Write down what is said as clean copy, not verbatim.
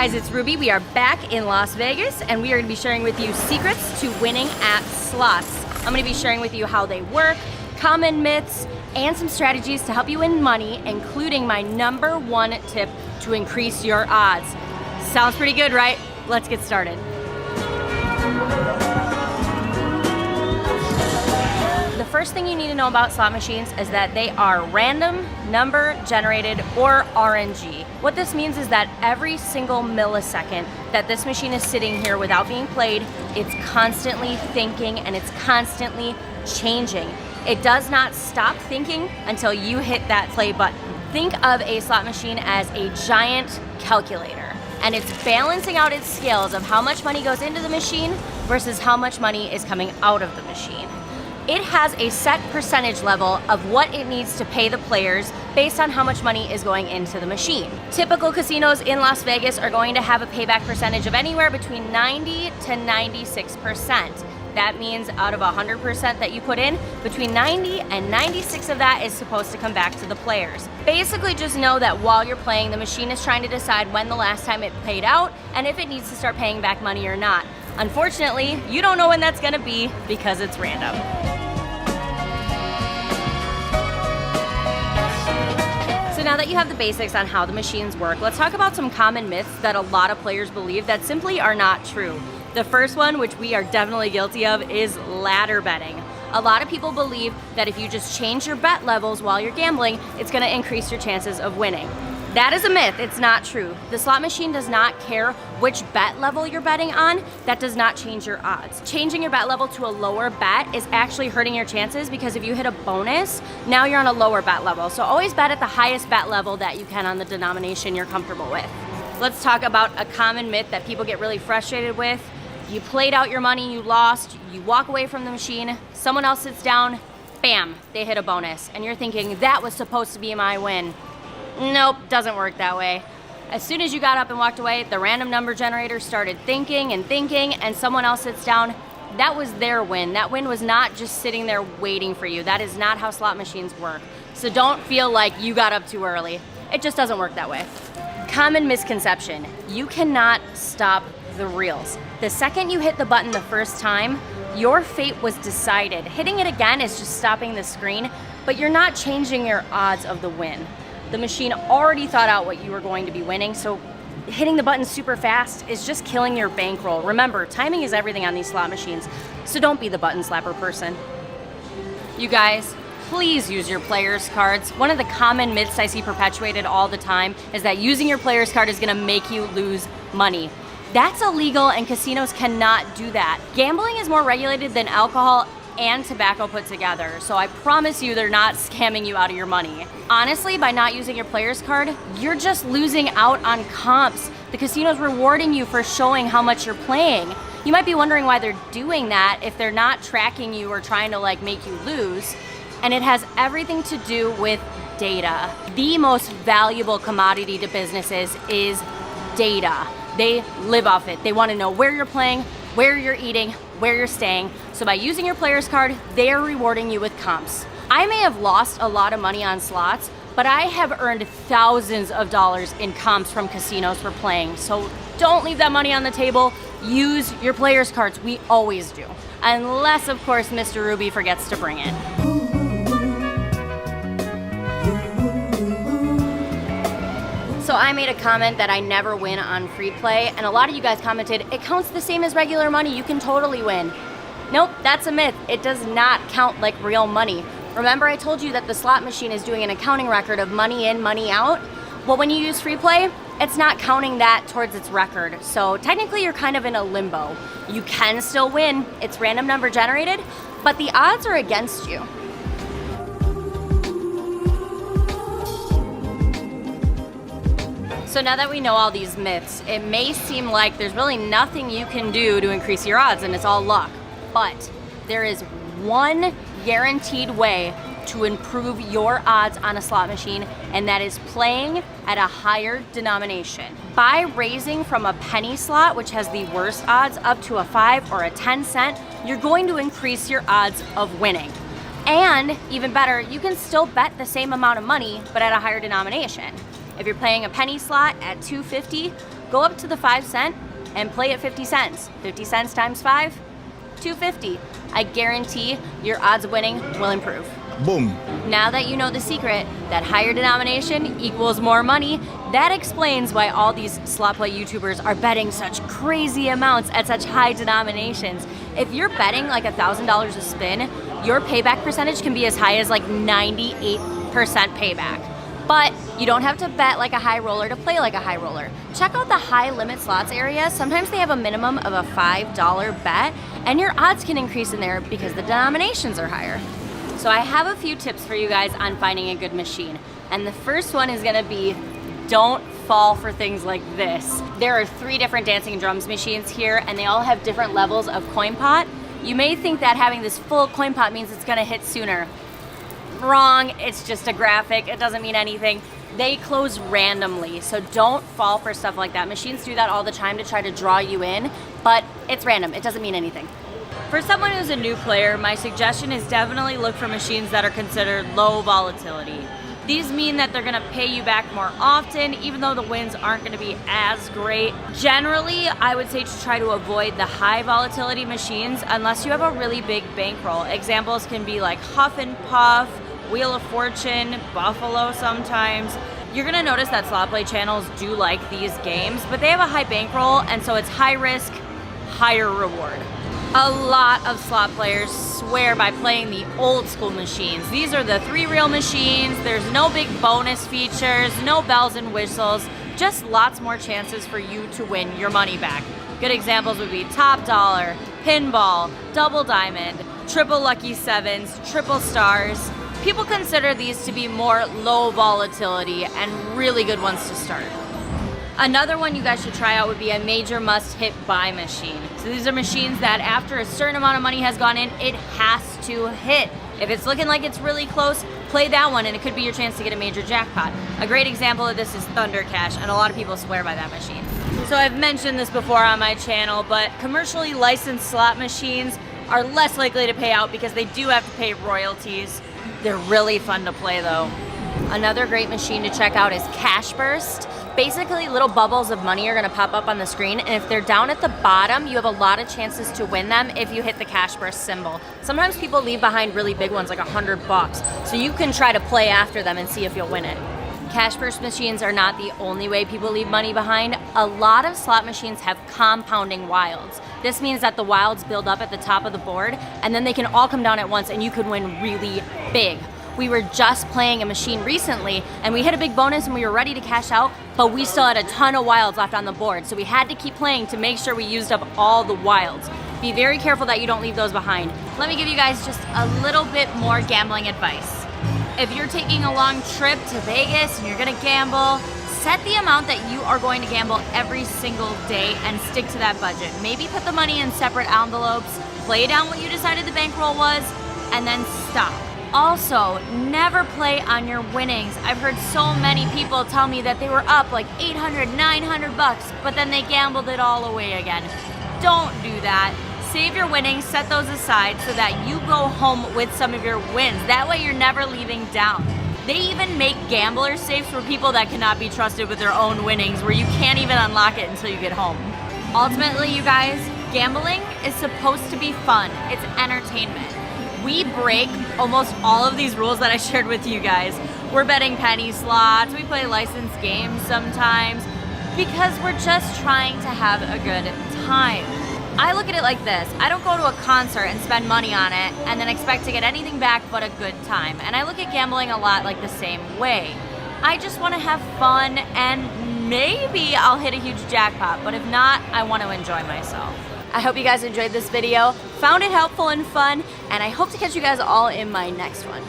guys, it's Ruby. We are back in Las Vegas and we are going to be sharing with you secrets to winning at slots. I'm going to be sharing with you how they work, common myths, and some strategies to help you win money, including my #1 tip to increase your odds. Sounds pretty good, right? Let's get started. The first thing you need to know about slot machines is that they are random number generated, or RNG. What this means is that every single millisecond that this machine is sitting here without being played, it's constantly thinking and it's constantly changing. It does not stop thinking until you hit that play button. Think of a slot machine as a giant calculator, and it's balancing out its scales of how much money goes into the machine versus how much money is coming out of the machine. It has a set percentage level of what it needs to pay the players based on how much money is going into the machine. Typical casinos in Las Vegas are going to have a payback percentage of anywhere between 90 to 96%. That means out of 100% that you put in, between 90 and 96 of that is supposed to come back to the players. Basically just know that while you're playing, the machine is trying to decide when the last time it paid out and if it needs to start paying back money or not. Unfortunately, you don't know when that's gonna be because it's random. So now that you have the basics on how the machines work, let's talk about some common myths that a lot of players believe that simply are not true. The first one, which we are definitely guilty of, is ladder betting. A lot of people believe that if you just change your bet levels while you're gambling, it's gonna increase your chances of winning. That is a myth, it's not true. The slot machine does not care which bet level you're betting on. That does not change your odds. Changing your bet level to a lower bet is actually hurting your chances because if you hit a bonus, now you're on a lower bet level. So always bet at the highest bet level that you can on the denomination you're comfortable with. Let's talk about a common myth that people get really frustrated with. You played out your money, you lost, you walk away from the machine, someone else sits down, bam, they hit a bonus. And you're thinking, that was supposed to be my win. Nope, doesn't work that way. As soon as you got up and walked away, the random number generator started thinking, and someone else sits down. That was their win. That win was not just sitting there waiting for you. That is not how slot machines work. So don't feel like you got up too early. It just doesn't work that way. Common misconception, you cannot stop the reels. The second you hit the button the first time, your fate was decided. Hitting it again is just stopping the screen, but you're not changing your odds of the win. The machine already thought out what you were going to be winning, so hitting the button super fast is just killing your bankroll. Remember, timing is everything on these slot machines, so don't be the button slapper person. You guys, please use your player's cards. One of the common myths I see perpetuated all the time is that using your player's card is gonna make you lose money. That's illegal and casinos cannot do that. Gambling is more regulated than alcohol and tobacco put together, so I promise you they're not scamming you out of your money. Honestly, by not using your player's card, you're just losing out on comps. The casino's rewarding you for showing how much you're playing. You might be wondering why they're doing that if they're not tracking you or trying to make you lose, and it has everything to do with data. The most valuable commodity to businesses is data. They live off it. They want to know where you're playing, where you're eating, where you're staying. So by using your player's card, they are rewarding you with comps. I may have lost a lot of money on slots, but I have earned thousands of dollars in comps from casinos for playing. So don't leave that money on the table. Use your player's cards. We always do. Unless, of course, Mr. Ruby forgets to bring it. So I made a comment that I never win on free play, and a lot of you guys commented, it counts the same as regular money, you can totally win. Nope, that's a myth. It does not count like real money. Remember I told you that the slot machine is doing an accounting record of money in, money out? Well, when you use free play, it's not counting that towards its record. So technically you're kind of in a limbo. You can still win, it's random number generated, but the odds are against you. So now that we know all these myths, it may seem like there's really nothing you can do to increase your odds and it's all luck. But there is one guaranteed way to improve your odds on a slot machine, and that is playing at a higher denomination. By raising from a penny slot, which has the worst odds, up to a 5 or a 10 cent, you're going to increase your odds of winning. And even better, you can still bet the same amount of money, but at a higher denomination. If you're playing a penny slot at $2.50, Go up to the 5 cent and play at 50 cents. 50 cents times 5, $2.50. I guarantee your odds of winning will improve. Boom. Now that you know the secret, that higher denomination equals more money, that explains why all these slot play YouTubers are betting such crazy amounts at such high denominations. If you're betting like $1,000 a spin, your payback percentage can be as high as like 98% payback. But you don't have to bet like a high roller to play like a high roller. Check out the high limit slots area. Sometimes they have a minimum of a $5 bet, and your odds can increase in there because the denominations are higher. So I have a few tips for you guys on finding a good machine. And the first one is gonna be, don't fall for things like this. There are 3 different Dancing Drums machines here, and they all have different levels of coin pot. You may think that having this full coin pot means it's gonna hit sooner. Wrong, it's just a graphic, it doesn't mean anything. They close randomly, so don't fall for stuff like that. Machines do that all the time to try to draw you in, but it's random, it doesn't mean anything. For someone who's a new player, my suggestion is definitely look for machines that are considered low volatility. These mean that they're gonna pay you back more often, even though the wins aren't gonna be as great. Generally, I would say to try to avoid the high volatility machines unless you have a really big bankroll. Examples can be like Huff and Puff, Wheel of Fortune, Buffalo sometimes. You're gonna notice that slot play channels do like these games, but they have a high bankroll, and so it's high risk, higher reward. A lot of slot players swear by playing the old school machines. These are the 3-reel machines. There's no big bonus features, no bells and whistles, just lots more chances for you to win your money back. Good examples would be Top Dollar, Pinball, Double Diamond, Triple Lucky Sevens, Triple Stars. People consider these to be more low volatility and really good ones to start. Another one you guys should try out would be a major must hit buy machine. So these are machines that after a certain amount of money has gone in, it has to hit. If it's looking like it's really close, play that one and it could be your chance to get a major jackpot. A great example of this is Thunder Cash, and a lot of people swear by that machine. So I've mentioned this before on my channel, but commercially licensed slot machines are less likely to pay out because they do have to pay royalties. They're really fun to play though. Another great machine to check out is Cash Burst. Basically, little bubbles of money are gonna pop up on the screen, and if they're down at the bottom, you have a lot of chances to win them if you hit the Cash Burst symbol. Sometimes people leave behind really big ones, like $100, so you can try to play after them and see if you'll win it. Cash Burst machines are not the only way people leave money behind. A lot of slot machines have compounding wilds. This means that the wilds build up at the top of the board, and then they can all come down at once, and you could win really big. We were just playing a machine recently, and we hit a big bonus and we were ready to cash out, but we still had a ton of wilds left on the board, so we had to keep playing to make sure we used up all the wilds. Be very careful that you don't leave those behind. Let me give you guys just a little bit more gambling advice. If you're taking a long trip to Vegas and you're gonna gamble, set the amount that you are going to gamble every single day and stick to that budget. Maybe put the money in separate envelopes, play down what you decided the bankroll was, and then stop. Also, never play on your winnings. I've heard so many people tell me that they were up like $800, $900, but then they gambled it all away again. Don't do that. Save your winnings, set those aside so that you go home with some of your wins. That way you're never leaving down. They even make gambler safes for people that cannot be trusted with their own winnings, where you can't even unlock it until you get home. Ultimately, you guys, gambling is supposed to be fun. It's entertainment. We break almost all of these rules that I shared with you guys. We're betting penny slots, we play licensed games sometimes, because we're just trying to have a good time. I look at it like this. I don't go to a concert and spend money on it and then expect to get anything back but a good time. And I look at gambling a lot like the same way. I just want to have fun, and maybe I'll hit a huge jackpot, but if not, I want to enjoy myself. I hope you guys enjoyed this video, found it helpful and fun, and I hope to catch you guys all in my next one.